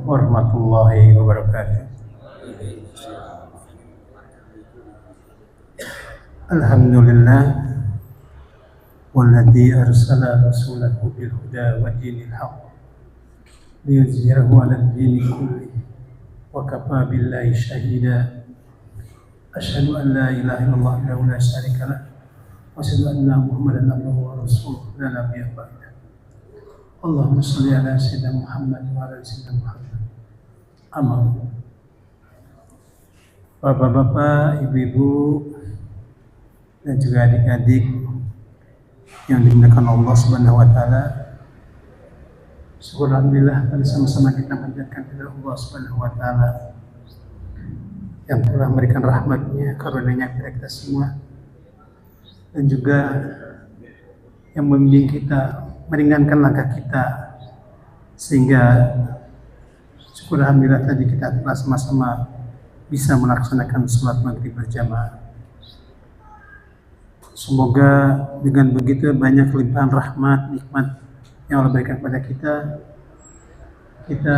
warahmatullahi wabarakatuh. Alhamdulillah walladzi arsala rasulahu bil huda wa dinil haqq liyuzhirahu 'alad dini kullihi wa kafa billahi shahida. Asyhadu an la ilaha illallah wahdahu la syarika lah wa asyhadu anna Muhammadan abduhu wa rasuluhu la nabiyya ba'dah. Allahumma shalli ala sayyidina Muhammad wa ala sayyidina Muhammad. Amin. Bapak-bapak, ibu-ibu, dan juga adik-adik yang dimuliakan Allah Subhanahu wa taala. Syukur alhamdulillah bersama-sama kita panjatkan kepada Allah Subhanahu wa taala yang telah memberikan rahmat-Nya, karunia-Nya kepada kita semua, dan juga yang membimbing kita, meringankan langkah kita, sehingga syukur alhamdulillah tadi kita telah sama-sama bisa melaksanakan sholat maghrib berjamaah. Semoga dengan begitu banyak limpahan rahmat, nikmat yang Allah berikan kepada kita, kita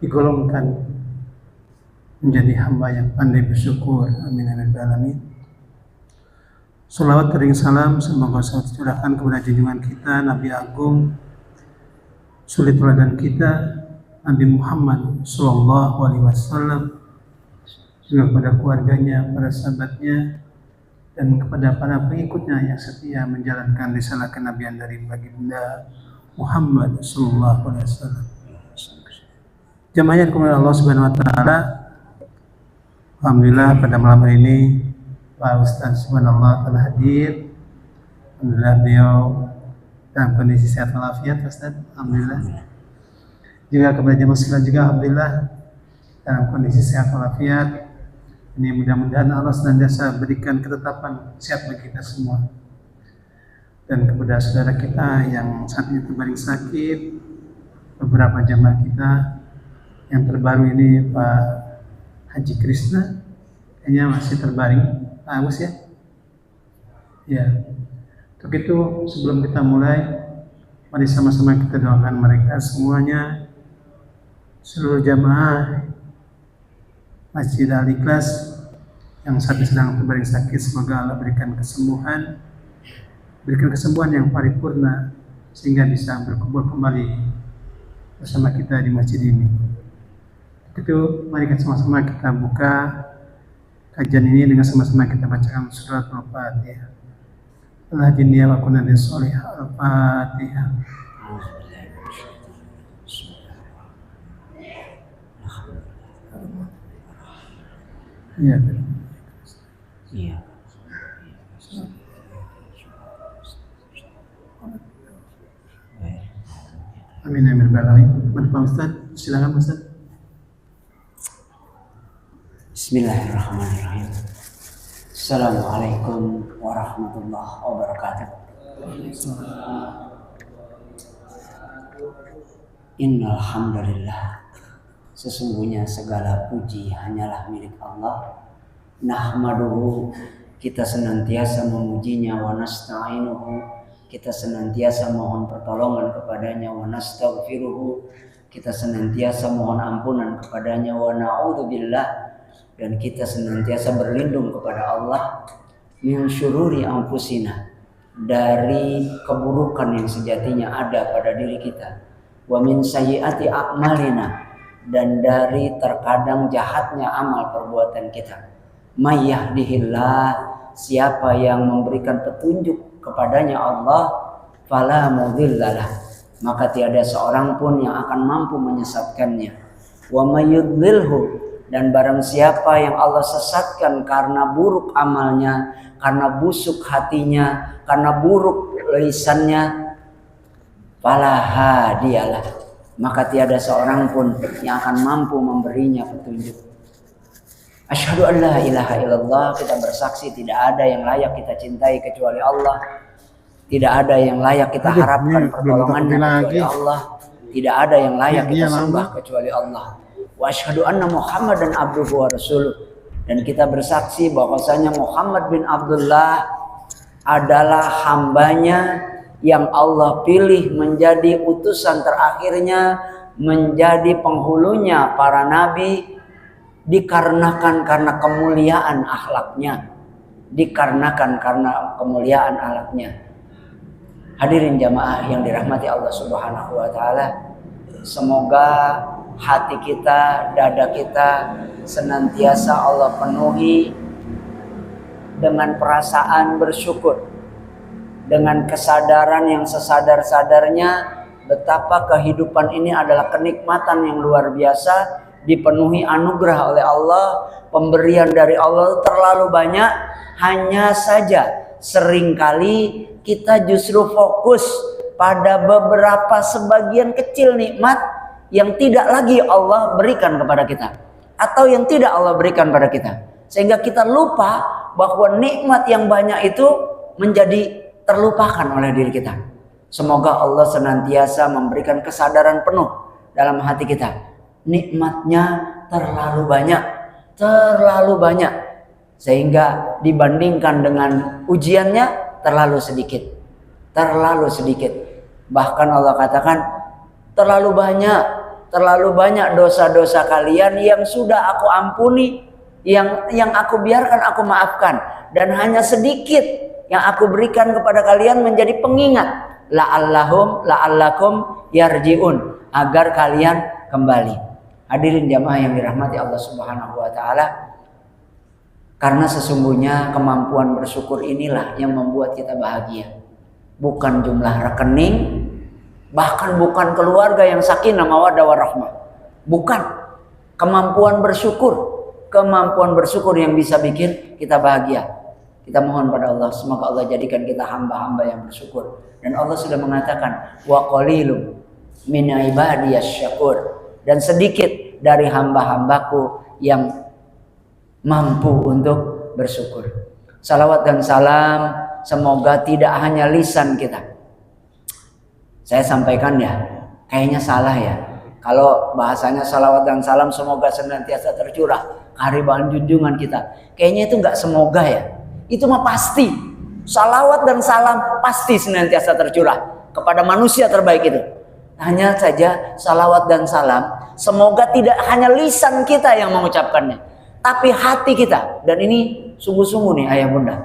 digolongkan menjadi hamba yang pandai bersyukur. Amin amin alamin. Salawat dan salam semoga selalu tercurahkan kepada junjungan kita Nabi Agung, suri teladan kita Nabi Muhammad Sallallahu Alaihi Wasallam, juga kepada keluarganya, para sahabatnya, dan kepada para pengikutnya yang setia menjalankan risalah kenabian dari baginda Muhammad Sallallahu Alaihi Wasallam. Jamaah yang kemuliaan Allah Subhanahu Wa Taala, alhamdulillah pada malam hari ini Pak Ustaz Subhanallah telah hadir. Alhamdulillah beliau dalam kondisi sehat walafiat, Ustaz. Alhamdulillah. Juga kepada jemaah sekalian juga alhamdulillah dalam kondisi sehat walafiat. Ini mudah-mudahan Allah senantiasa berikan ketetapan sehat bagi kita semua. Dan kepada saudara kita yang saat ini terbaring sakit, beberapa jemaah kita yang terbaru ini Pak Haji Krisna, kayaknya masih terbaring. Pak Agus ya? Ya. Untuk itu sebelum kita mulai, mari sama-sama kita doakan mereka semuanya, seluruh jamaah Masjid Al-Ikhlas yang saat ini sedang terbaring sakit, semoga Allah berikan kesembuhan yang paripurna sehingga bisa berkumpul kembali bersama kita di masjid ini. Itu mari kita sama-sama kita buka kajian ini dengan sama-sama kita bacakan surat Al-Fatihah. Al-Hadiniyah wa kunna bisolihah. Al-Fatihah. Iya. Iya. Amin amin balai. Pak Ustaz, silakan Ustaz. Bismillahirrahmanirrahim. Assalamualaikum warahmatullahi wabarakatuh. Innal hamdalillah. Sesungguhnya segala puji hanyalah milik Allah. Nahmaduhu, kita senantiasa memujinya, wa nasta'inuhu, kita senantiasa mohon pertolongan kepadanya, wa nastaghfiruhu, kita senantiasa mohon ampunan kepadanya, wa na'udzubillah, dan kita senantiasa berlindung kepada Allah min syururi anfusina, dari keburukan yang sejatinya ada pada diri kita, wa min sayyiati a'malina, dan dari terkadang jahatnya amal perbuatan kita. May yahdihillah, siapa yang memberikan petunjuk kepadanya Allah, fala mudhillalah, maka tiada seorang pun yang akan mampu menyesatkannya. Wa may yudlilhu, dan barang siapa yang Allah sesatkan karena buruk amalnya, karena busuk hatinya, karena buruk lisannya, fala hadiyalah, maka tiada seorang pun yang akan mampu memberinya petunjuk. Asyhadu an la ilaha illallah, kita bersaksi tidak ada yang layak kita cintai kecuali Allah, tidak ada yang layak kita harapkan pertolongannya kecuali Allah, tidak ada yang layak kita sembah kecuali Allah. Wa asyhadu anna Muhammadan abduhu wa rasuluh, dan kita bersaksi bahwasanya Muhammad bin Abdullah adalah hambanya yang Allah pilih menjadi utusan terakhirnya menjadi penghulunya para nabi dikarenakan karena kemuliaan akhlaknya. Dikarenakan karena kemuliaan akhlaknya. Hadirin jamaah yang dirahmati Allah Subhanahu wa taala, semoga hati kita, dada kita senantiasa Allah penuhi dengan perasaan bersyukur, dengan kesadaran yang sesadar-sadarnya betapa kehidupan ini adalah kenikmatan yang luar biasa, dipenuhi anugerah oleh Allah, pemberian dari Allah terlalu banyak. Hanya saja seringkali kita justru fokus pada beberapa sebagian kecil nikmat yang tidak lagi Allah berikan kepada kita, atau yang tidak Allah berikan pada kita, sehingga kita lupa bahwa nikmat yang banyak itu menjadi terlupakan oleh diri kita. Semoga Allah senantiasa memberikan kesadaran penuh dalam hati kita. Nikmatnya terlalu banyak, sehingga dibandingkan dengan ujiannya terlalu sedikit. Bahkan Allah katakan, terlalu banyak dosa-dosa kalian yang sudah aku ampuni, yang aku biarkan, aku maafkan, dan hanya sedikit yang aku berikan kepada kalian menjadi pengingat, la'allakum yarji'un, agar kalian kembali. Hadirin jamaah yang dirahmati Allah Subhanahu wa taala, karena sesungguhnya kemampuan bersyukur inilah yang membuat kita bahagia. Bukan jumlah rekening, bahkan bukan keluarga yang sakinah mawaddah warahmah. Bukan. Kemampuan bersyukur yang bisa bikin kita bahagia. Kita mohon pada Allah, semoga Allah jadikan kita hamba-hamba yang bersyukur. Dan Allah sudah mengatakan, wa qalilum min ibadiyasy syakur, dan sedikit dari hamba-hambaku yang mampu untuk bersyukur. Salawat dan salam semoga tidak hanya lisan kita. Saya sampaikan ya, kayaknya salah ya, kalau bahasanya salawat dan salam semoga senantiasa tercurah kehariban junjungan kita. Kayaknya itu nggak semoga ya, itu mah pasti. Salawat dan salam pasti senantiasa tercurah kepada manusia terbaik itu. Hanya saja salawat dan salam semoga tidak hanya lisan kita yang mengucapkannya, tapi hati kita. Dan ini sungguh-sungguh nih ayah bunda,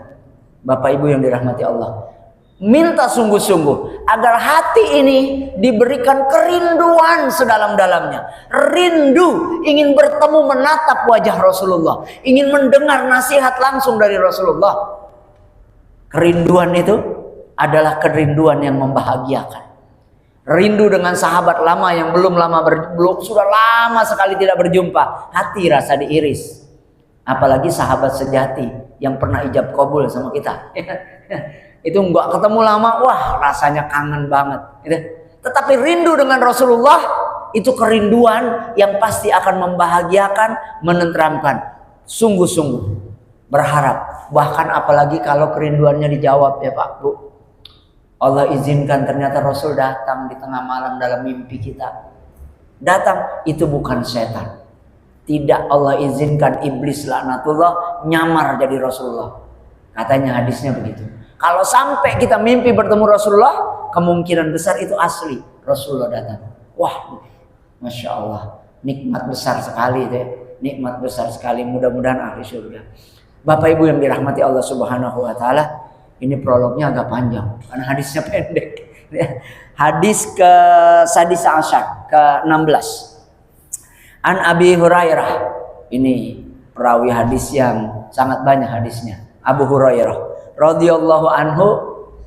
bapak ibu yang dirahmati Allah, minta sungguh-sungguh agar hati ini diberikan kerinduan sedalam-dalamnya. Rindu ingin bertemu, menatap wajah Rasulullah, ingin mendengar nasihat langsung dari Rasulullah. Kerinduan itu adalah kerinduan yang membahagiakan. Rindu dengan sahabat lama yang sudah lama sekali tidak berjumpa, hati rasa diiris. Apalagi sahabat sejati yang pernah ijab kabul sama kita. Itu nggak ketemu lama, wah rasanya kangen banget. Tetapi rindu dengan Rasulullah itu kerinduan yang pasti akan membahagiakan, menenteramkan. Sungguh-sungguh berharap, bahkan apalagi kalau kerinduannya dijawab ya Pak Bu. Allah izinkan ternyata Rasul datang di tengah malam dalam mimpi kita. Datang itu bukan setan. Tidak Allah izinkan iblis laknatullah nyamar jadi Rasulullah. Katanya hadisnya begitu. Kalau sampai kita mimpi bertemu Rasulullah, kemungkinan besar itu asli Rasulullah datang. Wah, Masya Allah, nikmat besar sekali itu ya. Nikmat besar sekali, mudah-mudahan ahli surga. Bapak ibu yang dirahmati Allah Subhanahu wa taala, ini prolognya agak panjang karena hadisnya pendek. Hadis ke Sadis Asyar ke-16. An Abi Hurairah, ini perawi hadis yang sangat banyak hadisnya. Abu Hurairah radhiyallahu anhu,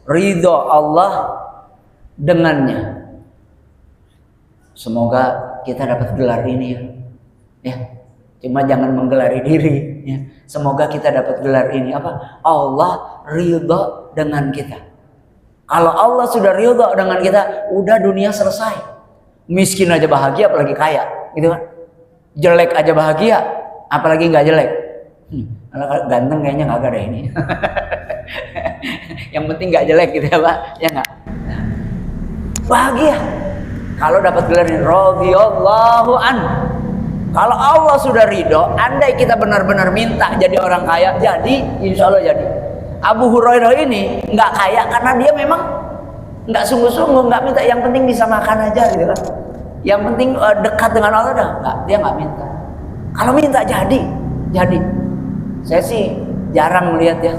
ridho Allah dengannya. Semoga kita dapat gelar ini ya. Cuma jangan menggelari diri ya. Semoga kita dapat gelar ini apa? Allah ridho dengan kita. Kalau Allah sudah ridho dengan kita, udah dunia selesai. Miskin aja bahagia, apalagi kaya, gitu kan? Jelek aja bahagia, apalagi nggak jelek. Ganteng kayaknya nggak ada ini. Yang penting nggak jelek gitu ya Pak, ya nggak? Bahagia. Kalau dapat gelar ini, radhiyallahu anhu. Kalau Allah sudah ridho, andai kita benar-benar minta jadi orang kaya, jadi, insya Allah jadi. Abu Hurairah ini nggak kaya karena dia memang nggak sungguh-sungguh, nggak minta, yang penting bisa makan aja gitu kan. Yang penting dekat dengan Allah dah. Enggak, dia nggak minta. Kalau minta jadi. Saya sih jarang melihat ya,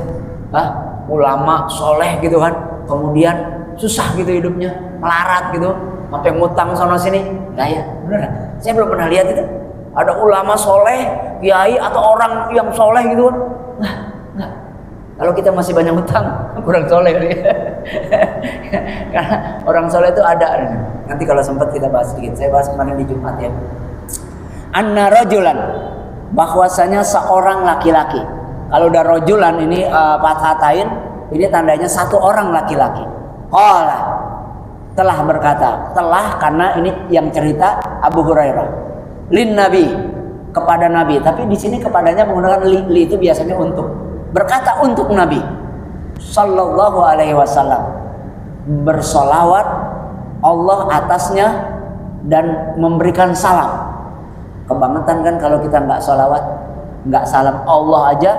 ulama soleh gitu kan, kemudian susah gitu hidupnya, melarat gitu, sampai ngutang sana sini. Enggak ya, beneran. Saya belum pernah lihat itu. Ada ulama soleh, kiai atau orang yang soleh gitu kan. Enggak. Kalau kita masih banyak utang, kurang soleh kali ya. Karena orang soleh itu ada. Nanti kalau sempat kita bahas sedikit. Saya bahas kemarin di Jumat ya. Anna rajulan, bahwasanya seorang laki-laki. Kalau udah rajulan ini fathatain, ini tandanya satu orang laki-laki. Qala, telah berkata, telah karena ini yang cerita Abu Hurairah. Lin Nabi, kepada Nabi, tapi di sini kepadanya menggunakan li itu biasanya untuk. Berkata untuk Nabi sallallahu alaihi wasallam, bersolawat Allah atasnya dan memberikan salam. Kebangetan kan kalau kita nggak solawat, nggak salam, Allah aja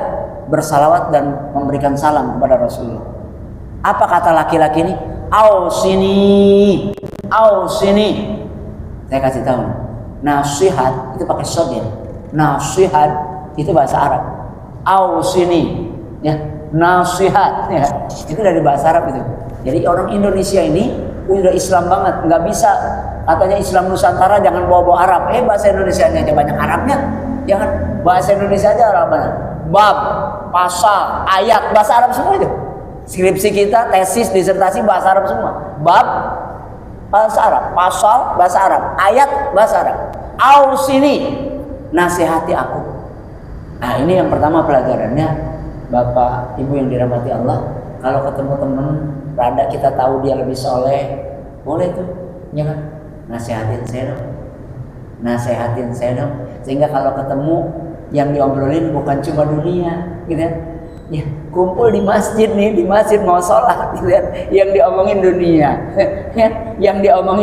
bersalawat dan memberikan salam kepada Rasulullah. Apa kata laki-laki ini? Ausini. Saya kasih tahu. Nasihat itu pakai sodin. Nasihat itu bahasa Arab. Ausini, ya, nasihat, ya, itu dari bahasa Arab itu. Jadi orang Indonesia ini udah Islam banget, nggak bisa katanya Islam Nusantara jangan bawa-bawa Arab. Bahasa Indonesia aja banyak Arabnya, jangan bahasa Indonesia aja Arabnya. Bab, pasal, ayat, bahasa Arab semua itu. Skripsi kita, tesis, disertasi bahasa Arab semua. Bab, bahasa Arab, pasal, bahasa Arab, ayat, bahasa Arab. Ausini, nasihati aku. Nah ini yang pertama pelajarannya, Bapak Ibu yang dirahmati Allah. Kalau ketemu teman, rada kita tahu dia lebih soleh, boleh tuh, ya kan? Nasihatin saya dong. Sehingga kalau ketemu yang diobrolin bukan cuma dunia, gitu kan? Ya, kumpul di masjid nih, di masjid mau sholat, gitu kan? Yang diomongin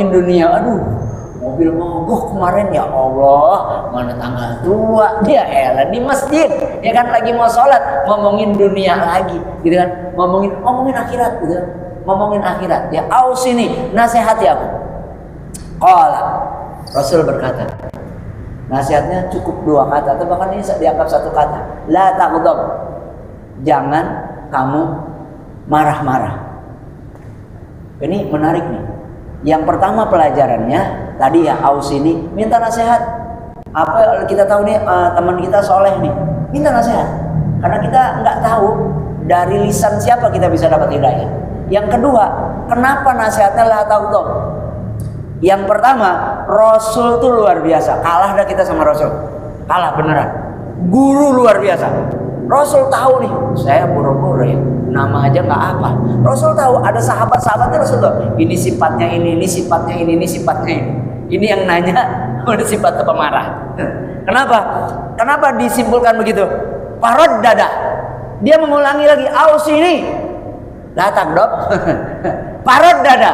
dunia, aduh. Mobil mogok kemarin, ya Allah, mana tanggal tua dia elah di masjid, ya kan, lagi mau sholat ngomongin dunia lagi, gitu kan, ngomongin akhirat, gitu kan, ngomongin akhirat. Ya, ausini, nasihati aku. Qala, Rasul berkata, nasihatnya cukup 2 kata, atau bahkan ini dianggap 1 kata. La taghdab, jangan kamu marah-marah. Ini menarik nih. Yang pertama pelajarannya tadi ya, ausini, minta nasihat. Apa kita tahu nih, teman kita soleh nih, minta nasihat. Karena kita nggak tahu dari lisan siapa kita bisa dapat hidayah. Yang kedua, kenapa nasihatnya la taghdab? Yang pertama, Rasul tuh luar biasa. Kalah dah kita sama Rasul. Kalah beneran. Guru luar biasa. Rasul tahu nih, saya buru-buru ya, nama aja nggak apa. Rasul tahu ada sahabat-sahabatnya, Rasul tahu ini sifatnya ini sifatnya ini sifatnya ini. Ini yang nanya udah sifat pemarah. Kenapa disimpulkan begitu? Parod dada. Dia mengulangi lagi, ausini, la taghdab. Parod dada,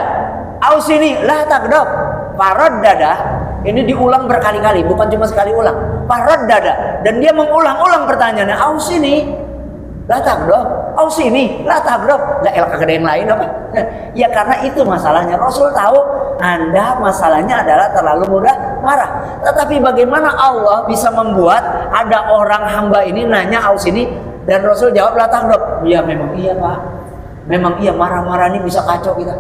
ausini, la taghdab. Parod dada. Ini diulang berkali-kali, bukan cuma sekali ulang. Parod dada, dan dia mengulang-ulang pertanyaannya. Ausini, la taghdab. Ausini, la taghdab. Lah elah kagak ada yang lain apa? Ya karena itu masalahnya. Rasul tahu Anda masalahnya adalah terlalu mudah marah. Tetapi bagaimana Allah bisa membuat ada orang hamba ini nanya ausini dan Rasul jawab la taghdab. Ya memang iya Pak. Memang iya, marah-marah ini bisa kacau kita.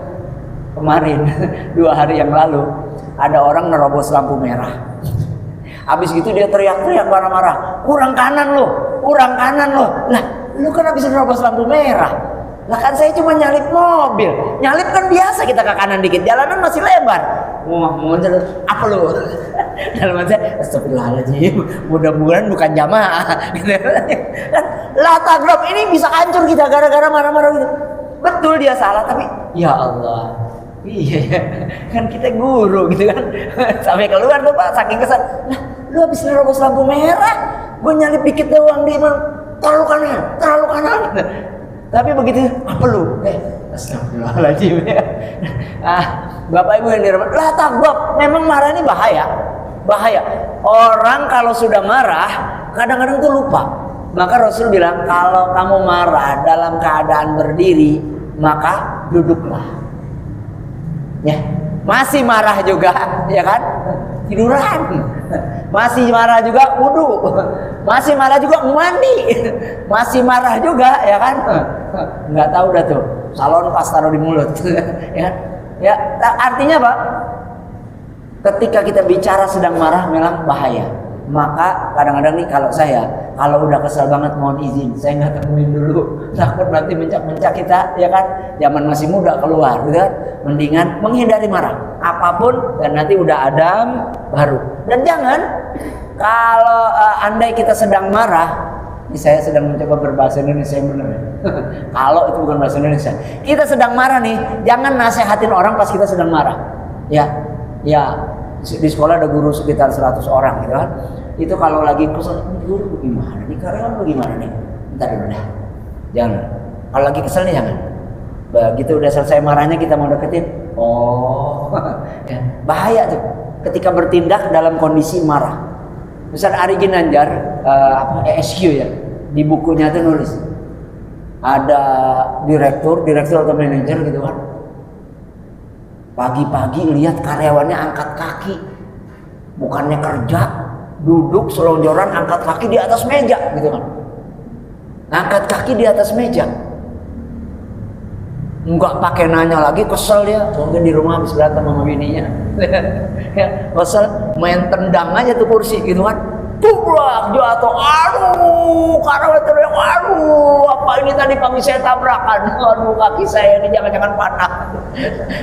Kemarin 2 hari yang lalu ada orang nerobos lampu merah. Habis gitu dia teriak-teriak marah-marah, kurang kanan lo. Lah, lu kan habis nerobos lampu merah. Lah kan saya cuma nyalip mobil. Nyalip kan biasa kita ke kanan dikit, jalanan masih lebar. Muncul apa lu? Dalam hati, astagfirullahaladzim, mudah-mudahan bukan jamaah. Lah taghdab ini bisa hancur kita gara-gara marah-marah gitu. Betul dia salah, tapi ya Allah. Iya, kan kita guru gitu kan. Sampai keluar tuh Pak, saking kesal. Lah, lu habis nerobos lampu merah, gue nyalip dikit doang, dia bilang terlalu kanan. Tapi begitu, apa lu? Astagfirullahaladzim ya. Bapak Ibu yang dirahmati, lah taghdab, memang marah ini bahaya. Orang kalau sudah marah, kadang-kadang tuh lupa. Maka Rasul bilang, kalau kamu marah dalam keadaan berdiri, maka duduklah. Ya, Masih marah juga, ya kan? Tiduran. Masih marah juga wudu. Masih marah juga mandi. Masih marah juga, ya kan? Nggak tahu dah tuh. Salon pas taruh di mulut. Ya. Ya, artinya apa? Ketika kita bicara sedang marah memang bahaya. Maka kadang-kadang nih kalau udah kesel banget mohon izin, saya nggak temuin dulu, takut nanti mencak-mencak kita, ya kan? Zaman masih muda keluar, gitu kan? Mendingan menghindari marah, apapun, dan nanti udah adem baru. Dan jangan kalau andai kita sedang marah, ini saya sedang mencoba berbahasa Indonesia yang benar. Kalau itu bukan bahasa Indonesia, kita sedang marah nih, jangan nasehatin orang pas kita sedang marah, ya. Di sekolah ada guru sekitar 100 orang gitu kan. Itu kalau lagi kesel, guru bagaimana nih, karyawan bagaimana nih, bentar dulu dah, jangan. Kalau lagi kesel nih jangan. Begitu udah selesai marahnya kita mau deketin, ya, bahaya tuh ketika bertindak dalam kondisi marah. Misal Ari Ginanjar ESQ ya, di bukunya tuh nulis ada direktur atau manajer gitu kan, pagi-pagi lihat karyawannya angkat kaki, bukannya kerja, duduk selonjoran angkat kaki di atas meja gitu kan. Angkat kaki di atas meja. Enggak pakai nanya lagi, kesel dia. Mungkin di rumah habis berantem sama bininya. Ya, kesel, main tendang aja tuh kursi gitu kan. Tubrak jatuh, aduh, karena teriak, aduh, apa ini tadi pagi saya tabrakan, aduh kaki saya ini jangan-jangan patah.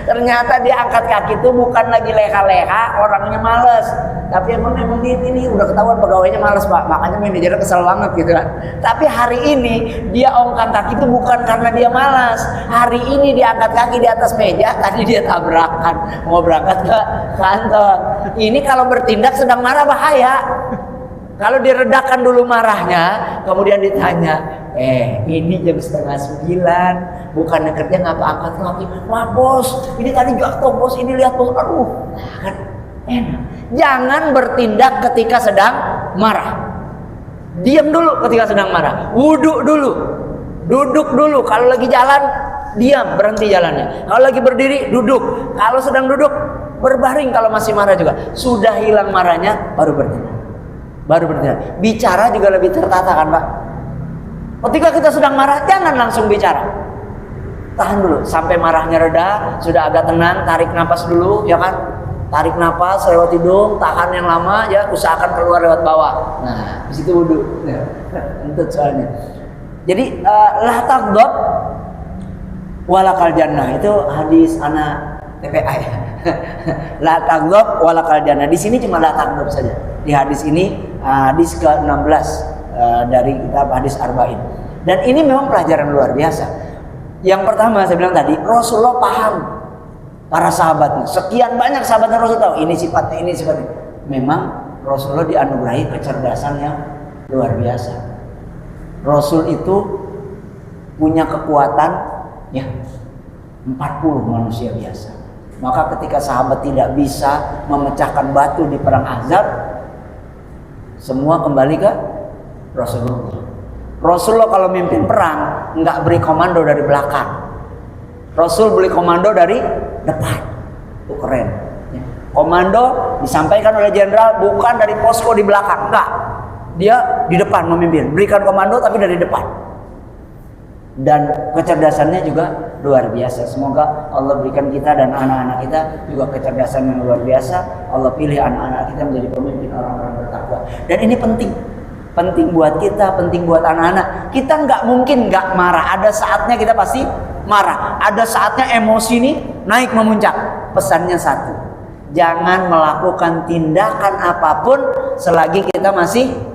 Ternyata dia angkat kaki itu bukan lagi leha-leha, orangnya males, tapi emang ini udah ketahuan pegawainya males Pak, makanya manajernya kesel banget gitu kan. Tapi hari ini dia angkat kaki itu bukan karena dia malas, hari ini dia angkat kaki di atas meja, tadi dia tabrakan, mau berangkat ke kantor. Ini kalau bertindak sedang marah bahaya. Kalau diredakan dulu marahnya, kemudian ditanya, ini jam 8:30, bukannya kerja ngapa angkat kaki? Wah bos, ini tadi jatuh bos, ini lihat bos, aduh, kan enak. Jangan bertindak ketika sedang marah. Diam dulu ketika sedang marah. Wudhu dulu, duduk dulu. Kalau lagi jalan, diam, berhenti jalannya. Kalau lagi berdiri, duduk. Kalau sedang duduk, berbaring. Kalau masih marah juga, sudah hilang marahnya, baru bertindak. Bicara juga lebih tertata kan Pak. Ketika kita sedang marah, jangan langsung bicara. Tahan dulu sampai marahnya reda, sudah agak tenang, tarik napas dulu, ya kan? Tarik napas lewat hidung, tahan yang lama, ya, usahakan keluar lewat bawah. Nah, di situ wudhu. Entut soalnya. Jadi la taghdab walakal jannah, itu hadis anak TPA ya. La taghdab walakal jannah. Di sini cuma la taghdab saja. Di hadis ini hadis ke-16 dari kitab hadis Arba'in. Dan ini memang pelajaran luar biasa. Yang pertama saya bilang tadi, Rasulullah paham para sahabatnya. Sekian banyak sahabatnya Rasul tahu ini sifatnya, ini sifatnya. Memang Rasulullah dianugerahi kecerdasan yang luar biasa. Rasul itu punya kekuatan ya 40 manusia biasa. Maka ketika sahabat tidak bisa memecahkan batu di perang Ahzab, semua kembali ke Rasulullah. Rasulullah kalau mimpin perang nggak beri komando dari belakang. Rasul beri komando dari depan. Itu keren. Komando disampaikan oleh jenderal bukan dari posko di belakang, enggak. Dia di depan memimpin, berikan komando tapi dari depan. Dan kecerdasannya juga luar biasa. Semoga Allah berikan kita dan anak-anak kita juga kecerdasan yang luar biasa. Allah pilih anak-anak kita menjadi pemimpin orang-orang bertakwa. Dan ini penting buat kita, penting buat anak-anak. Kita nggak mungkin nggak marah. Ada saatnya kita pasti marah. Ada saatnya emosi ini naik memuncak. Pesannya satu, jangan melakukan tindakan apapun selagi kita masih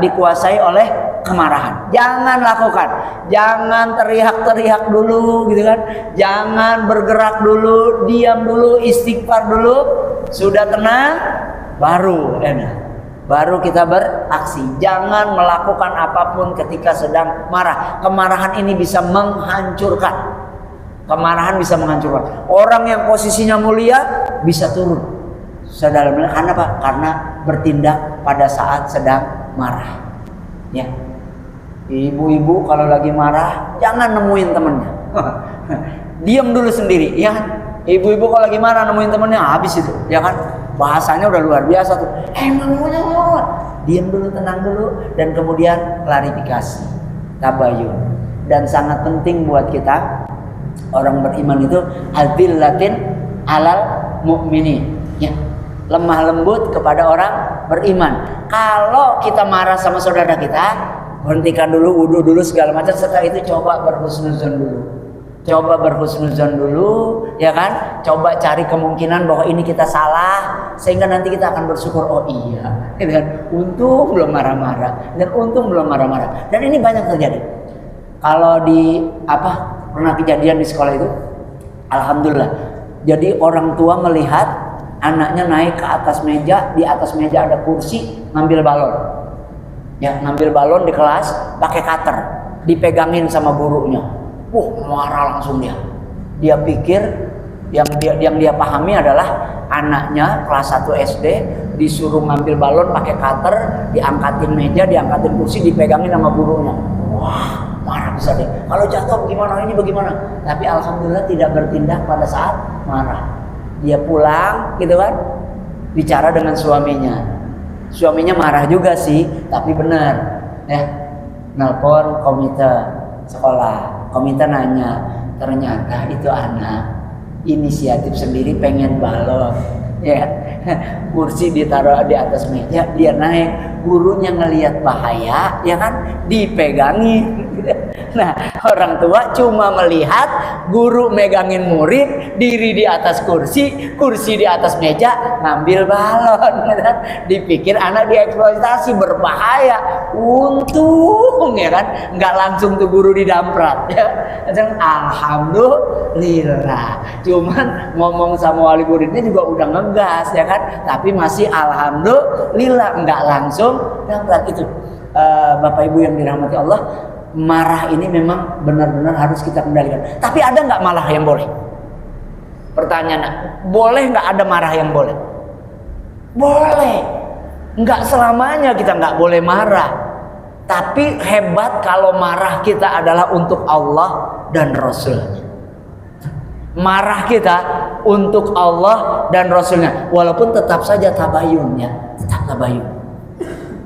dikuasai oleh kemarahan. Jangan lakukan. Jangan teriak-teriak dulu gitu kan. Jangan bergerak dulu, diam dulu, istighfar dulu. Sudah tenang baru enak. Baru kita beraksi. Jangan melakukan apapun ketika sedang marah. Kemarahan ini bisa menghancurkan. Kemarahan bisa menghancurkan. Orang yang posisinya mulia bisa turun. Sedalamnya karena apa? Karena bertindak pada saat sedang marah. Ya. Ibu-ibu kalau lagi marah jangan nemuin temennya. Diam dulu sendiri, ya. Ibu-ibu kalau lagi marah nemuin temennya habis itu, ya kan? Bahasanya udah luar biasa tuh. Emang diam dulu, tenang dulu, dan kemudian klarifikasi, tabayun. Dan sangat penting buat kita orang beriman itu adzillatin alal mu'minin, ya. Lemah lembut kepada orang beriman. Kalau kita marah sama saudara kita, hentikan dulu, wudu dulu segala macam. Setelah itu coba berhusnuzon dulu. Coba berhusnuzon dulu, ya kan? Coba cari kemungkinan bahwa ini kita salah, sehingga nanti kita akan bersyukur, oh iya, gitu kan? Untung belum marah-marah, dan untung belum marah-marah. Dan ini banyak terjadi. Kalau di pernah kejadian di sekolah itu, alhamdulillah. Jadi orang tua melihat anaknya naik ke atas meja, di atas meja ada kursi, ngambil balon. Ya, ngambil balon di kelas pakai cutter, dipegangin sama gurunya. Marah langsung dia. Dia pikir yang dia pahami adalah anaknya kelas 1 SD disuruh ngambil balon pakai cutter, diangkatin meja, diangkatin kursi, dipegangin sama gurunya. Wah, marah besar dia. Kalau jatuh bagaimana, ini bagaimana? Tapi alhamdulillah tidak bertindak pada saat marah. Dia pulang gitu kan, bicara dengan suaminya. Suaminya marah juga sih, tapi benar. Nelpon komite sekolah. Komite nanya, ternyata itu anak inisiatif sendiri pengen balon, ya. Kursi ditaruh di atas meja, dia naik. Gurunya ngelihat bahaya, ya kan, dipegangin. Nah, orang tua cuma melihat guru megangin murid, diri di atas kursi, kursi di atas meja, ngambil balon. Dipikir anak dieksploitasi, berbahaya. Untung, ya kan, nggak langsung tuh guru didamprat. Ya. Alhamdulillah. Cuman ngomong sama wali muridnya juga udah ngegas, ya kan, tapi masih alhamdulillah nggak langsung damprat. Itu Bapak Ibu yang dirahmati Allah, marah ini memang benar-benar harus kita kendalikan. Tapi ada nggak marah yang boleh? Pertanyaannya, boleh nggak ada marah yang boleh? Boleh. Nggak selamanya kita nggak boleh marah. Tapi hebat kalau marah kita adalah untuk Allah dan Rasulnya. Marah kita untuk Allah dan Rasulnya, walaupun tetap saja tabayunnya, tetap tabayun.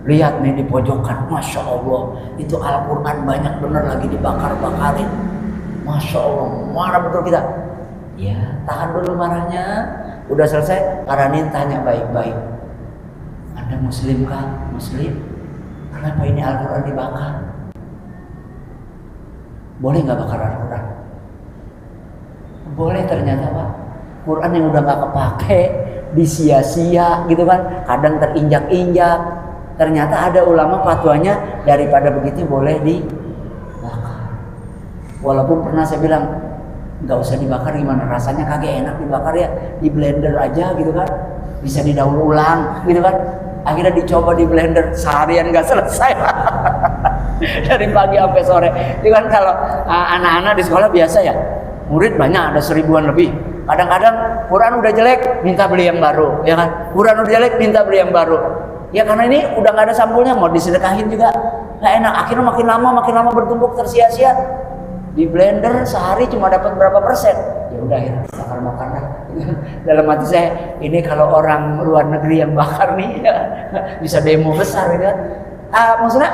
Lihat nih di pojokan, Masya Allah, itu Al-Quran banyak bener lagi dibakar-bakarin. Masya Allah, marah betul kita. Ya, tahan dulu marahnya. Udah selesai, Karanin tanya baik-baik. Anda Muslim kah? Muslim? Kenapa ini Al-Quran dibakar? Boleh nggak bakar Al-Quran? Boleh ternyata Pak. Quran yang udah nggak kepake, disia-sia gitu kan, kadang terinjak-injak. Ternyata ada ulama fatwanya daripada begitu boleh dibakar. Walaupun pernah saya bilang nggak usah dibakar, gimana rasanya, kagak enak dibakar ya, di blender aja gitu kan, bisa didaur ulang gitu kan. Akhirnya dicoba di blender, seharian nggak selesai. Dari pagi sampai sore. Itu kan kalau anak-anak di sekolah biasa ya, murid banyak, ada 1000-an lebih. Kadang-kadang Quran udah jelek, minta beli yang baru, ya kan? Quran udah jelek, minta beli yang baru. Ya karena ini udah nggak ada sampulnya, mau disedekahin juga nggak enak. Akhirnya makin lama bertumpuk, tersia-sia. Di blender sehari cuma dapat berapa persen. Ya udah, akhirnya bakar lah. Dalam hati saya, ini kalau orang luar negeri yang bakar nih, ya, bisa demo besar, ya kan? Maksudnya,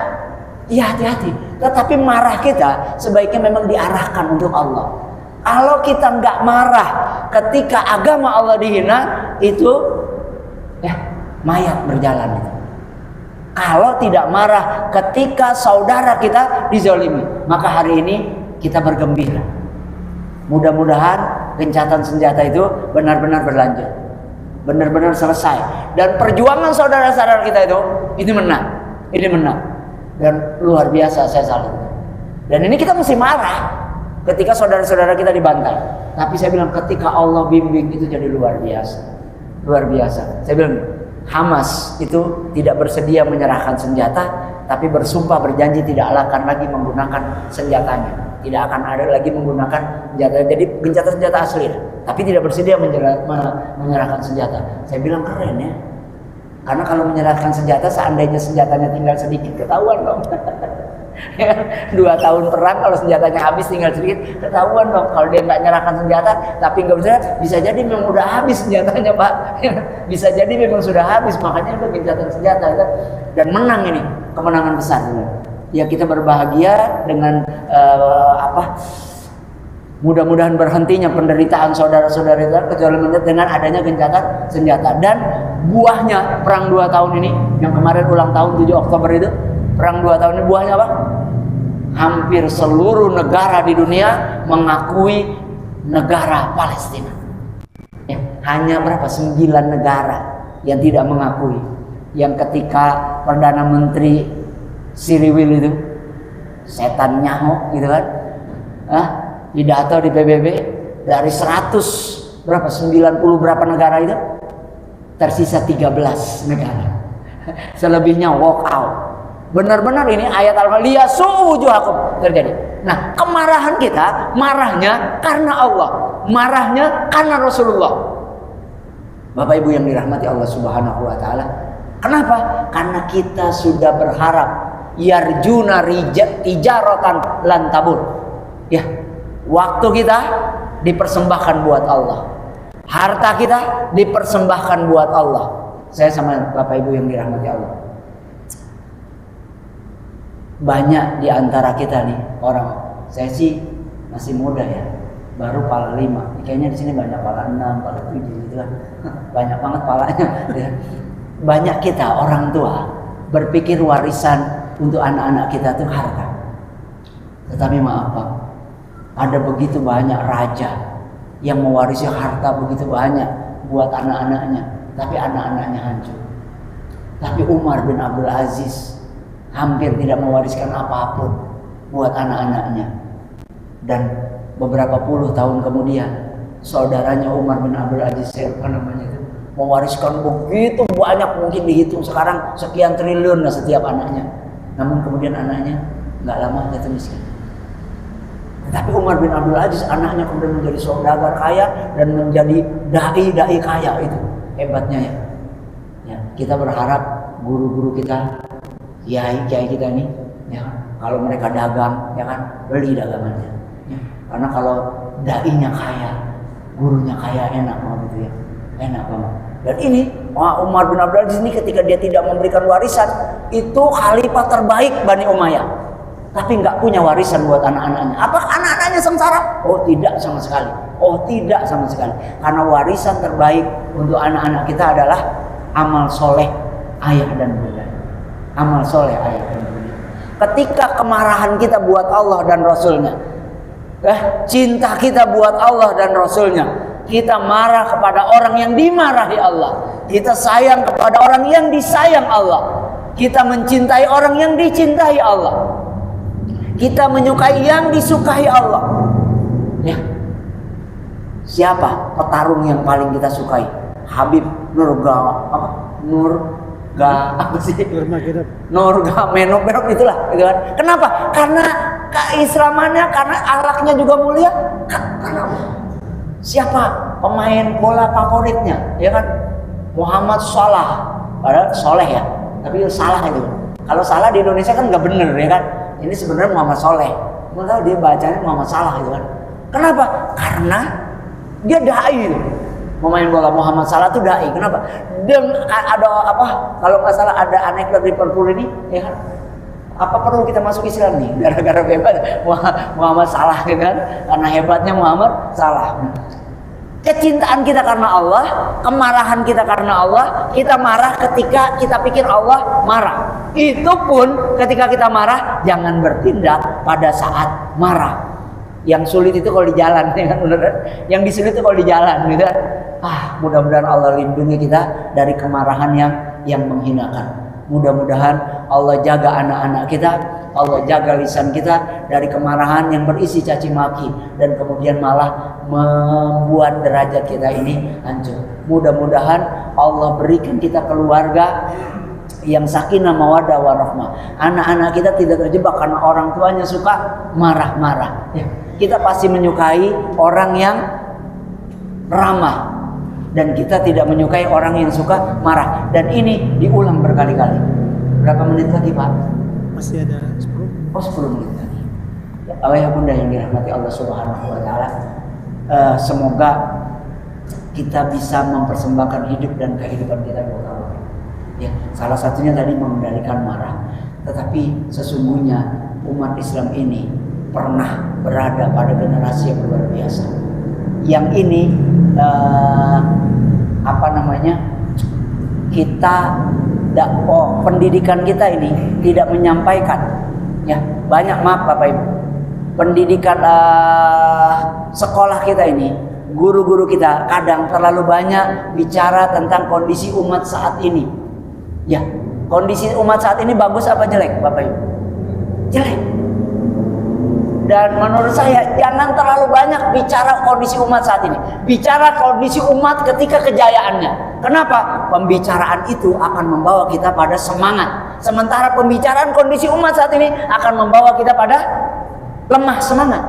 ya hati-hati. Tetapi marah kita sebaiknya memang diarahkan untuk Allah. Kalau kita nggak marah ketika agama Allah dihina, itu ya mayat berjalan itu. Kalau tidak marah ketika saudara kita dizalimi, maka hari ini kita bergembira. Mudah-mudahan gencatan senjata itu benar-benar berlanjut, benar-benar selesai, dan perjuangan saudara-saudara kita itu menang, dan luar biasa, saya salut. Dan ini kita mesti marah ketika saudara-saudara kita dibantai. Tapi saya bilang ketika Allah bimbing itu jadi luar biasa, luar biasa. Saya bilang Hamas itu tidak bersedia menyerahkan senjata, tapi bersumpah berjanji tidak akan lagi menggunakan senjatanya, tidak akan ada lagi menggunakan senjata. Jadi gencatan senjata asli, tapi tidak bersedia menyerahkan senjata. Saya bilang keren ya, karena kalau menyerahkan senjata, seandainya senjatanya tinggal sedikit, ketahuan dong. 2 tahun perang, kalau senjatanya habis tinggal sedikit, ketahuan dong. Kalau dia nggak nyerahkan senjata, tapi nggak bisa jadi memang udah habis senjatanya, Pak. Bisa jadi memang sudah habis, makanya udah gencatan senjata kan? Dan menang ini, kemenangan besar. Ya kita berbahagia dengan mudah-mudahan berhentinya penderitaan saudara-saudara kita kecuali dengan adanya gencatan senjata. Dan buahnya perang 2 tahun ini, yang kemarin ulang tahun 7 Oktober itu, perang 2 tahun ini buahnya apa? Hampir seluruh negara di dunia mengakui negara Palestina. Ya, hanya berapa? 9 negara yang tidak mengakui. Yang ketika Perdana Menteri Siriwil itu, setan nyaho gitu kan, pidato di PBB, dari 100 berapa 90 berapa negara itu tersisa 13 negara. Selebihnya walk out. Benar-benar ini ayat Al-Qur'an wujuhakum terjadi. Nah, kemarahan kita, marahnya karena Allah, marahnya karena Rasulullah. Bapak Ibu yang dirahmati Allah Subhanahu wa taala. Kenapa? Karena kita sudah berharap yarjuna tijaratan lan tabur. Ya, waktu kita dipersembahkan buat Allah, harta kita dipersembahkan buat Allah. Saya sama Bapak Ibu yang dirahmati Allah, banyak di antara kita nih orang, saya sih masih muda ya, baru pala 5, kayaknya di sini banyak pala 6, pala 7 gitu kan, banyak banget palanya. Banyak kita orang tua berpikir warisan untuk anak-anak kita itu harta, tetapi maaf Pak, ada begitu banyak raja yang mewarisi harta begitu banyak buat anak-anaknya, tapi anak-anaknya hancur. Tapi Umar bin Abdul Aziz hampir tidak mewariskan apapun buat anak-anaknya. Dan beberapa puluh tahun kemudian, saudaranya Umar bin Abdul Aziz, apa namanya itu, mewariskan begitu banyak, mungkin dihitung sekarang sekian triliun lah setiap anaknya. Namun kemudian anaknya nggak lama jatuh miskin. Tapi Umar bin Abdul Aziz anaknya kemudian menjadi saudagar kaya dan menjadi dai kaya. Itu hebatnya ya. Ya, kita berharap guru-guru kita, kiai kita ini, ya, kalau mereka dagang, ya kan, beli dagangannya. Ya, karena kalau dainya kaya, gurunya kaya, enak banget itu ya, enak banget. Dan ini Umar bin Abdul Aziz ini ketika dia tidak memberikan warisan, itu khalifah terbaik Bani Umayyah, tapi nggak punya warisan buat anak-anaknya. Apakah anak-anaknya sengsara? Oh tidak sama sekali. Oh tidak sama sekali. Karena warisan terbaik untuk anak-anak kita adalah amal soleh ayah dan bunda. Amal soleh ayah dan bunda. Ketika kemarahan kita buat Allah dan Rasulnya, cinta kita buat Allah dan Rasulnya, kita marah kepada orang yang dimarahi Allah, kita sayang kepada orang yang disayang Allah, kita mencintai orang yang dicintai Allah, kita menyukai yang disukai Allah. Ya, siapa petarung yang paling kita sukai? Habib Nurmagomedov itulah, gitu kan? Kenapa? Karena keislamannya, karena akhlaknya juga mulia. Karena siapa pemain bola favoritnya? Ya kan? Muhammad Salah. Padahal soleh ya, tapi salah itu. Kalau salah di Indonesia kan nggak bener ya kan? Ini sebenarnya Muhammad Soleh. Maka dia bacanya Muhammad Salah gitu kan. Kenapa? Karena dia dai itu. Pemain bola Muhammad Salah itu dai. Kenapa? Dan ada apa? Kalau nggak salah ada anekdot di Liverpool ini, ya kan? Apa perlu kita masuk Islam nih? Gara-gara hebat Muhammad Salah gitu kan? Karena hebatnya Muhammad Salah. Kecintaan kita karena Allah, kemarahan kita karena Allah, kita marah ketika kita pikir Allah marah. Itu pun ketika kita marah, jangan bertindak pada saat marah. Yang sulit itu kalau di jalan, ya kan, bener? Yang disulit itu kalau di jalan, gitu. Mudah-mudahan Allah lindungi kita dari kemarahan yang menghinakan. Mudah-mudahan Allah jaga anak-anak kita, Allah jaga lisan kita dari kemarahan yang berisi caci maki dan kemudian malah membuat derajat kita ini hancur. Mudah-mudahan Allah berikan kita keluarga yang sakinah mawaddah warahmah. Anak-anak kita tidak terjebak karena orang tuanya suka marah-marah. Ya, kita pasti menyukai orang yang ramah dan kita tidak menyukai orang yang suka marah. Dan ini diulang berkali-kali. Berapa menit lagi Pak? Masih ada 10. Oh 10 menit lagi. Ya, ayah bunda yang dirahmati Allah Subhanahu wa Ta'ala, semoga kita bisa mempersembahkan hidup dan kehidupan kita buat Allah. Ya, salah satunya tadi mengendalikan marah. Tetapi sesungguhnya umat Islam ini pernah berada pada generasi yang luar biasa. Yang ini kita pendidikan kita ini tidak menyampaikan. Ya, banyak maaf Bapak Ibu. Pendidikan sekolah kita ini, guru-guru kita kadang terlalu banyak bicara tentang kondisi umat saat ini. Ya, kondisi umat saat ini bagus apa jelek, Bapak Ibu? Jelek. Dan menurut saya jangan terlalu banyak bicara kondisi umat saat ini. Bicara kondisi umat ketika kejayaannya. Kenapa? Pembicaraan itu akan membawa kita pada semangat. Sementara pembicaraan kondisi umat saat ini akan membawa kita pada lemah semangat.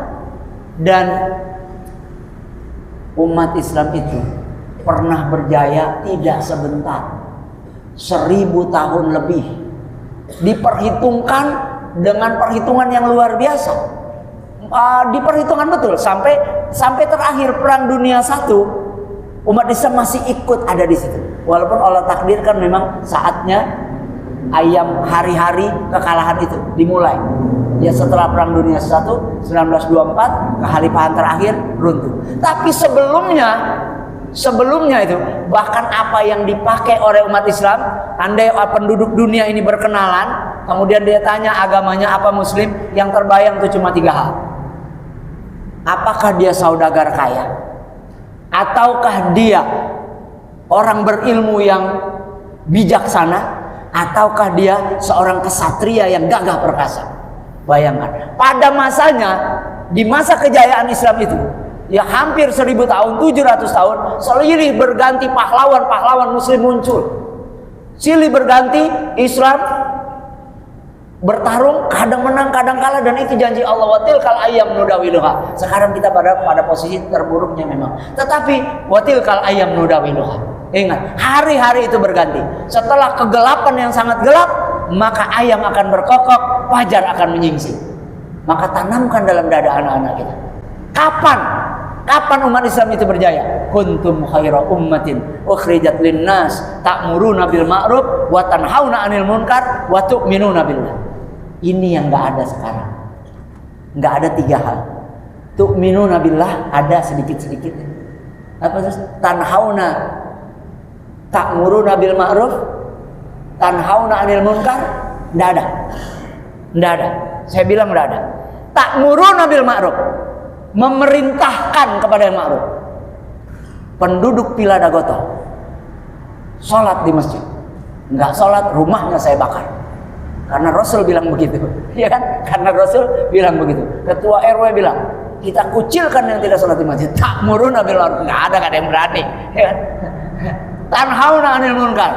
Dan umat Islam itu pernah berjaya tidak sebentar. 1000 tahun lebih. Diperhitungkan dengan perhitungan yang luar biasa. Diperhitungkan betul sampai terakhir Perang Dunia I, umat Islam masih ikut ada di situ. Walaupun Allah takdirkan memang saatnya ayam hari-hari kekalahan itu dimulai. Ya, setelah Perang Dunia I 1924 kekhalifahan terakhir runtuh. Tapi sebelumnya itu bahkan apa yang dipakai oleh umat Islam, andai penduduk dunia ini berkenalan, kemudian dia tanya agamanya apa, Muslim, yang terbayang itu cuma 3 hal. Apakah dia saudagar kaya? Ataukah dia orang berilmu yang bijaksana? Ataukah dia seorang kesatria yang gagah perkasa? Bayangkan, pada masanya, di masa kejayaan Islam itu, ya hampir 1000 tahun, 700 tahun, silih berganti pahlawan Muslim muncul. Silih berganti Islam bertarung, kadang menang, kadang kalah, dan itu janji Allah, watil kal ayam nudawiluha. Sekarang kita pada posisi terburuknya memang. Tetapi watil kal ayam nudawiluha. Ingat, hari-hari itu berganti. Setelah kegelapan yang sangat gelap, maka ayam akan berkokok, fajar akan menyingsing. Maka tanamkan dalam dada anak-anak kita. Kapan umat Islam itu berjaya? Kuntum khaira ummatin ukhrijat linnas ta'muruna bil ma'ruf wa tanhauna 'anil munkar wa tu'minuna billah. Ini yang enggak ada sekarang. Enggak ada 3 hal. Tu'minuna billah ada sedikit-sedikit. Apa itu? Tanhauna, ta'muruna bil ma'ruf, tanhauna 'anil munkar, enggak ada. Enggak ada. Saya bilang enggak ada. Ta'muruna bil ma'ruf, memerintahkan kepada yang ma'ruf. Penduduk Piladagoto sholat di masjid, nggak sholat rumahnya saya bakar, karena Rasul bilang begitu, ya kan? Karena Rasul bilang begitu. Ketua RW bilang kita kucilkan yang tidak sholat di masjid. Ta'muruna bil ma'ruf, nggak ada yang berani, ya kan? Tanhauna 'anil munkar,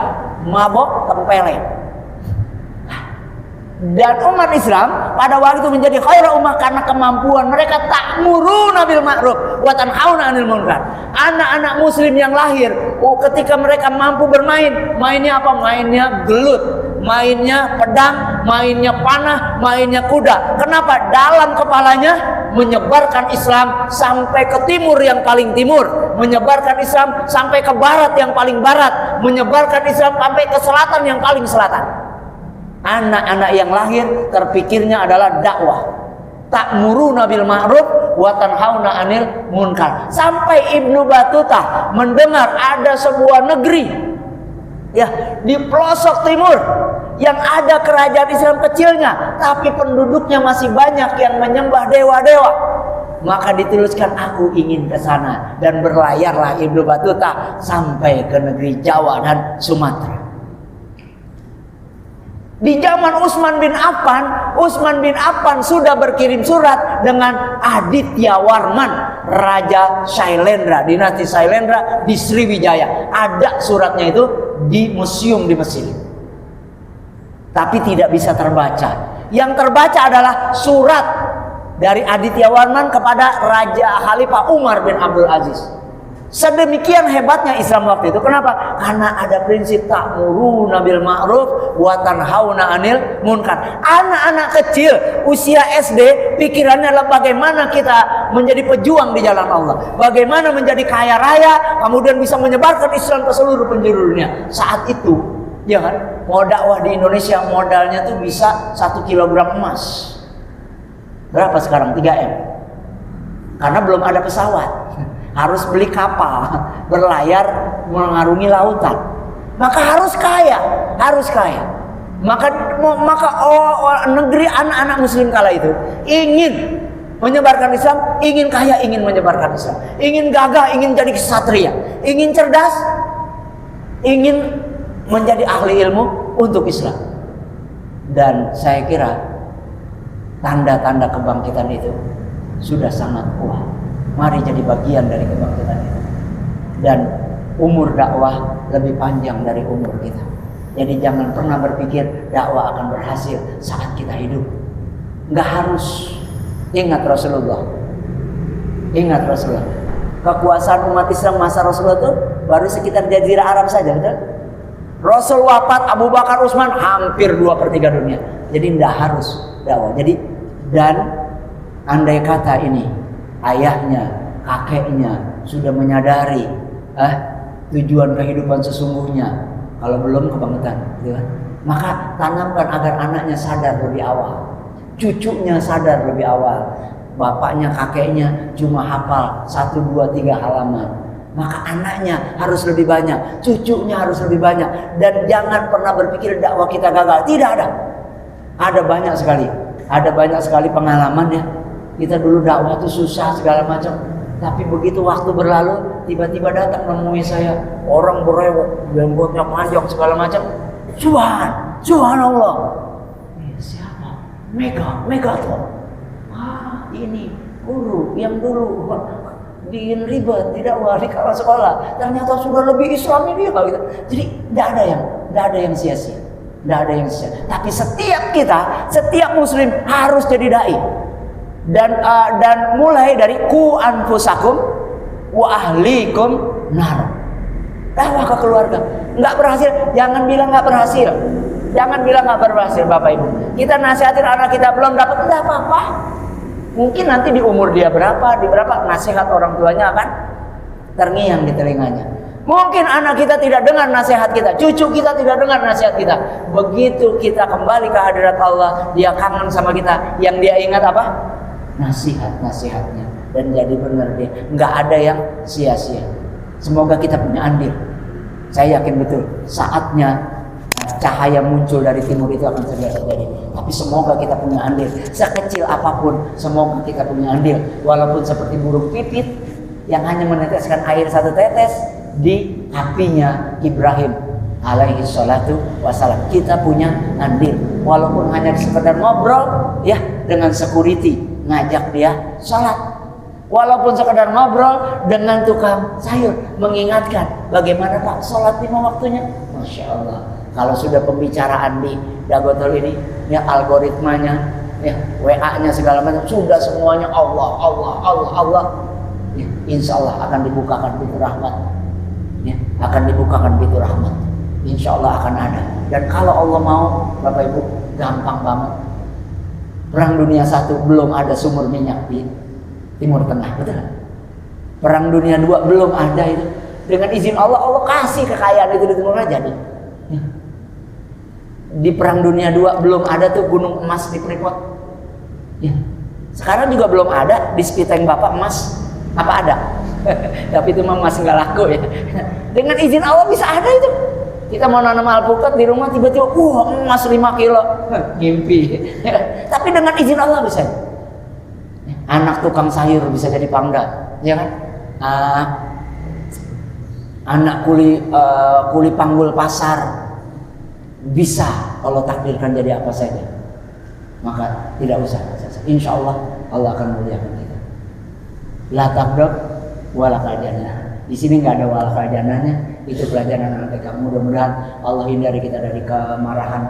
mabok tempeleng. Dan umat Islam pada waktu itu menjadi khairul ummah karena kemampuan mereka ta'muruna bil ma'ruf wa tanhauna 'anil munkar. Anak-anak muslim yang lahir ketika mereka mampu bermain, mainnya apa? Mainnya gelut, mainnya pedang, mainnya panah, mainnya kuda. Kenapa? Dalam kepalanya menyebarkan Islam sampai ke timur yang paling timur, menyebarkan Islam sampai ke barat yang paling barat, menyebarkan Islam sampai ke selatan yang paling selatan. Anak-anak yang lahir terpikirnya adalah dakwah. Ta'muruna bil ma'ruf wa tanhauna 'anil munkar. Sampai Ibnu Battuta mendengar ada sebuah negeri ya di pelosok timur yang ada kerajaan Islam kecilnya, tapi penduduknya masih banyak yang menyembah dewa-dewa. Maka dituliskan, aku ingin ke sana, dan berlayarlah Ibnu Battuta sampai ke negeri Jawa dan Sumatera. Di zaman Utsman bin Affan sudah berkirim surat dengan Aditya Warman, Raja Shailendra, dinasti Shailendra di Sriwijaya. Ada suratnya itu di museum di Mesir. Tapi tidak bisa terbaca. Yang terbaca adalah surat dari Aditya Warman kepada Raja Khalifah Umar bin Abdul Aziz. Sedemikian hebatnya Islam waktu itu. Kenapa? Karena ada prinsip ta'muruna bil ma'ruf wa tanhauna 'anil munkar. Anak-anak kecil usia SD pikirannya adalah bagaimana kita menjadi pejuang di jalan Allah, bagaimana menjadi kaya raya, kemudian bisa menyebarkan Islam ke seluruh penjuru dunia. Saat itu, ya kan, mau dakwah di Indonesia modalnya tuh bisa 1 kilogram emas. Berapa sekarang? 3M. Karena belum ada pesawat, harus beli kapal berlayar mengarungi lautan. Maka harus kaya. Maka negeri anak-anak Muslim kala itu ingin menyebarkan Islam, ingin kaya, ingin menyebarkan Islam, ingin gagah, ingin jadi ksatria, ingin cerdas, ingin menjadi ahli ilmu untuk Islam. Dan saya kira tanda-tanda kebangkitan itu sudah sangat kuat. Mari jadi bagian dari kebangkitan itu. Dan umur dakwah lebih panjang dari umur kita. Jadi jangan pernah berpikir dakwah akan berhasil saat kita hidup. Nggak harus. Ingat Rasulullah. Kekuasaan umat Islam masa Rasulullah itu baru sekitar Jazirah Arab saja, betul? Rasul wafat, Abu Bakar, Utsman hampir 2/3 dunia. Jadi nggak harus dakwah. Jadi dan andai kata ini ayahnya, kakeknya sudah menyadari tujuan kehidupan sesungguhnya, kalau belum kebangetan, gitu kan? Maka tanamkan agar anaknya sadar lebih awal, cucunya sadar lebih awal. Bapaknya, kakeknya cuma hafal 1, 2, 3 halaman, maka anaknya harus lebih banyak, cucunya harus lebih banyak. Dan jangan pernah berpikir dakwah kita gagal. Tidak ada. Ada banyak sekali pengalaman ya. Kita dulu dakwah itu susah segala macam, tapi begitu waktu berlalu, tiba-tiba datang menemui saya orang berewok, jenggotnya panjang segala macam. Subhanallah. Siapa? Megaton. Ini guru yang dulu bikin ribet tidak di kala sekolah, ternyata sudah lebih Islami dia gitu. Jadi tidak ada yang sia-sia. Tapi setiap muslim harus jadi dai. Dan mulai dari ku anfusakum wa ahlikum nar. Dakwah ke keluarga. Enggak berhasil, jangan bilang enggak berhasil. Bapak Ibu. Kita nasihatin anak kita belum dapat, enggak apa-apa. Mungkin nanti di umur dia berapa, nasihat orang tuanya akan terngiang di telinganya. Mungkin anak kita tidak dengar nasihat kita, cucu kita tidak dengar nasihat kita. Begitu kita kembali ke hadirat Allah, dia kangen sama kita. Yang dia ingat apa? Nasihatnya. Dan jadi benar dia, nggak ada yang sia-sia. Semoga kita punya andil. Saya yakin betul saatnya cahaya muncul dari timur itu akan segera terjadi. Tapi semoga kita punya andil. Sekecil apapun, semoga kita punya andil. Walaupun seperti burung pipit yang hanya meneteskan air 1 tetes di apinya Ibrahim alaihi salatu wassalam. Kita punya andil. Walaupun hanya sekedar ngobrol ya dengan security, ngajak dia sholat, walaupun sekedar ngobrol dengan tukang sayur, mengingatkan bagaimana Pak sholat 5 waktunya. Masya Allah, kalau sudah pembicaraan di Dagotol ini ya, algoritmanya ya, WA-nya segala macam sudah semuanya Allah ya, insya Allah akan dibukakan pintu rahmat ya, insya Allah akan ada. Dan kalau Allah mau Bapak Ibu, gampang banget. Perang Dunia I belum ada sumur minyak di Timur Tengah, betul? Perang Dunia II belum ada itu. Dengan izin Allah, Allah kasih kekayaan itu di Timur Tengah jadi. Di Perang Dunia II belum ada tuh gunung emas di Freeport. Ya. Sekarang juga belum ada di Spiteng Bapak emas. Apa ada? Tapi itu emas nggak laku ya. Dengan izin Allah bisa ada itu. Kita mau nanam alpukat di rumah, tiba-tiba emas 5 kilo. Ngimpi. Tapi dengan izin Allah bisa. Anak tukang sayur bisa jadi pangdam, ya kan? Anak kuli panggul pasar bisa Allah takdirkan jadi apa saja. Maka tidak usah. Insya Allah Allah akan muliakan kita. La taqdab walakal jannah. Di sini nggak ada walakal jannahnya. Itu pelajaran anak TK. Mudah-mudahan Allah hindari kita dari kemarahan